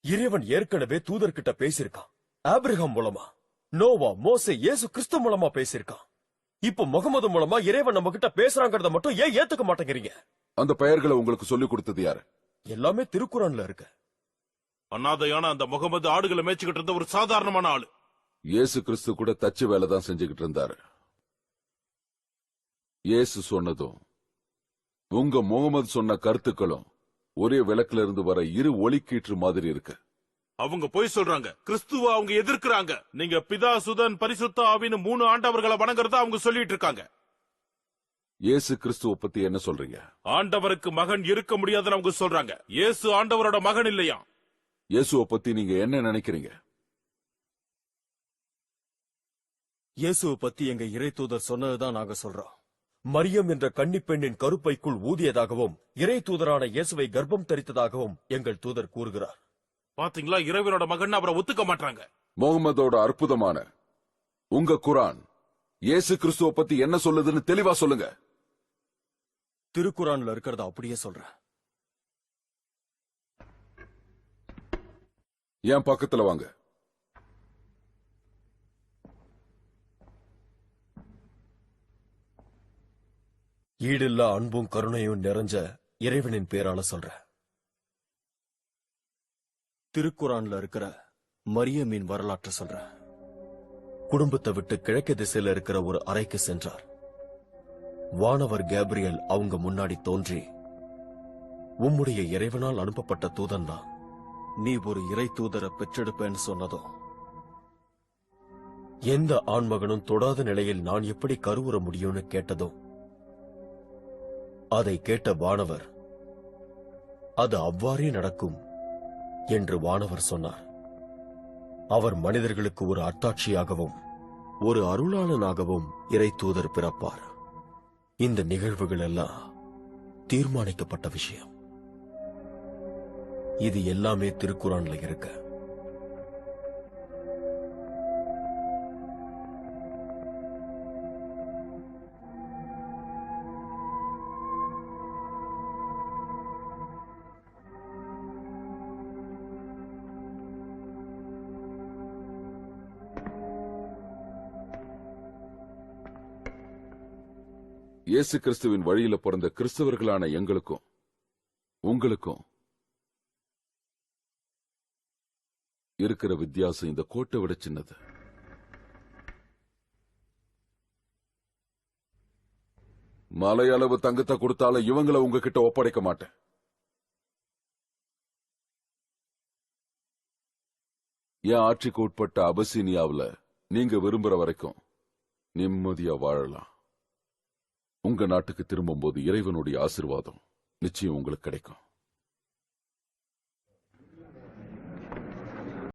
இறைவன் ஏற்கனவே தூதர்கிட்ட பேசியிருக்கான். ஆபிரகாம் மூலமா, நோவா, மோசே, இயேசு கிறிஸ்து மூலமா பேசியிருக்கான். இப்ப முகமது மூலமா இறைவன் நம்ம கிட்ட பேசுறாங்கறத மட்டும் ஏன் ஏத்துக்க மாட்டேங்கிறீங்க? அந்த பெயர்களை உங்களுக்கு சொல்லிக் கொடுத்தது யாரு? எல்லாமே திருக்குறான்ல இருக்கு. அனாதையான அந்த முகமது ஆடுகளை மேய்ச்சிக்கிட்டு இருந்த ஒரு சாதாரணமான ஆளு. இயேசு கிறிஸ்து கூட தச்சு வேலை தான் செஞ்சுக்கிட்டு இருந்தாரு. இயேசு சொன்னதும் உங்க முகமது சொன்ன கருத்துக்களும் ஒரே விளக்குல இருந்து வர இரு ஒளிக்கீற்று மாதிரி இருக்கு. அவங்க போய் சொல்றாங்க, கிறிஸ்துவ அவங்க எதிர்க்கிறாங்க. நீங்க பிதா, சுதன், பரிசுத்த ஆவின்னு 3 ஆண்டவர்களை வணங்குறதா அவங்க சொல்லிட்டு இருக்காங்க. இயேசு கிறிஸ்துவ பத்தி என்ன சொல்றீங்க? ஆண்டவருக்கு மகன் இருக்க முடியாதுன்னு அவங்க சொல்றாங்க. இயேசு ஆண்டவரோட மகன் இல்லையா? இயேசுவ பத்தி நீங்க என்ன நினைக்கிறீங்க? இயேசுவை பத்தி எங்க இறை தூதர் சொன்னதுதான் நாங்க சொல்றோம். மரியம் என்ற கன்னிப்பெண்ணின் கருப்பைக்குள் ஊதியதாகவும் இறை தூதரான இயேசுவை கர்ப்பம் தரித்ததாகவும் எங்கள் தூதர் கூறுகிறார். பாத்தீங்களா, இறைவனோட மகன் அவரை ஒத்துக்க மாட்டாங்க. முகமதோட அற்புதமான உங்க குரான் இயேசு கிறிஸ்துவ பத்தி என்ன சொல்லுதுன்னு தெளிவா சொல்லுங்க. திருக்குறான்ல இருக்கிறத அப்படியே சொல்றேன். என் பக்கத்துல வாங்க. ஈடில்லா அன்பும் கருணையும் நிறைஞ்ச இறைவனின் பேரால சொல்றேன். திருக்குறான்ல இருக்கிற மரியமின் வரலாற்று சொல்றேன். குடும்பத்தை விட்டு கிழக்கு திசையில இருக்கிற ஒரு அறைக்கு சென்றார். வானவர் கேப்ரியல் அவங்க முன்னாடி தோன்றி, உம்முடைய இறைவனால் அனுப்பப்பட்ட தூதன் தான், நீ ஒரு இறை தூதரை பெற்றெடுப்பேன்னு சொன்னதும், எந்த ஆண்மகனும் தொடாத நிலையில் நான் எப்படி கருவுற முடியும்னு கேட்டதும், அதை கேட்ட வானவர், அது அவ்வாறே நடக்கும் என்று வானவர் சொன்னார். அவர் மனிதர்களுக்கு ஒரு அத்தாட்சியாகவும் ஒரு அருளாளனாகவும் இறை தூதர் பிறப்பார். இந்த நிகழ்வுகள் எல்லாம் தீர்மானிக்கப்பட்ட விஷயம். இது எல்லாமே திருக்குறான்ல இருக்கு. இயேசு கிறிஸ்துவின் வழியில பிறந்த கிறிஸ்தவர்களான எங்களுக்கும் உங்களுக்கும் இருக்கிற வித்தியாசம் இந்த கோட்டை விட சின்னது. மலையளவு தங்கத்தை கொடுத்தாலும் இவங்களை உங்ககிட்ட ஒப்படைக்க மாட்டேன். என் ஆட்சிக்கு உட்பட்ட அபசீனியாவில் நீங்க விரும்புற வரைக்கும் நிம்மதியா வாழலாம். உங்க நாட்டுக்கு திரும்பும்போது இறைவனுடைய ஆசீர்வாதம் நிச்சயம் உங்களுக்கு கிடைக்கும்.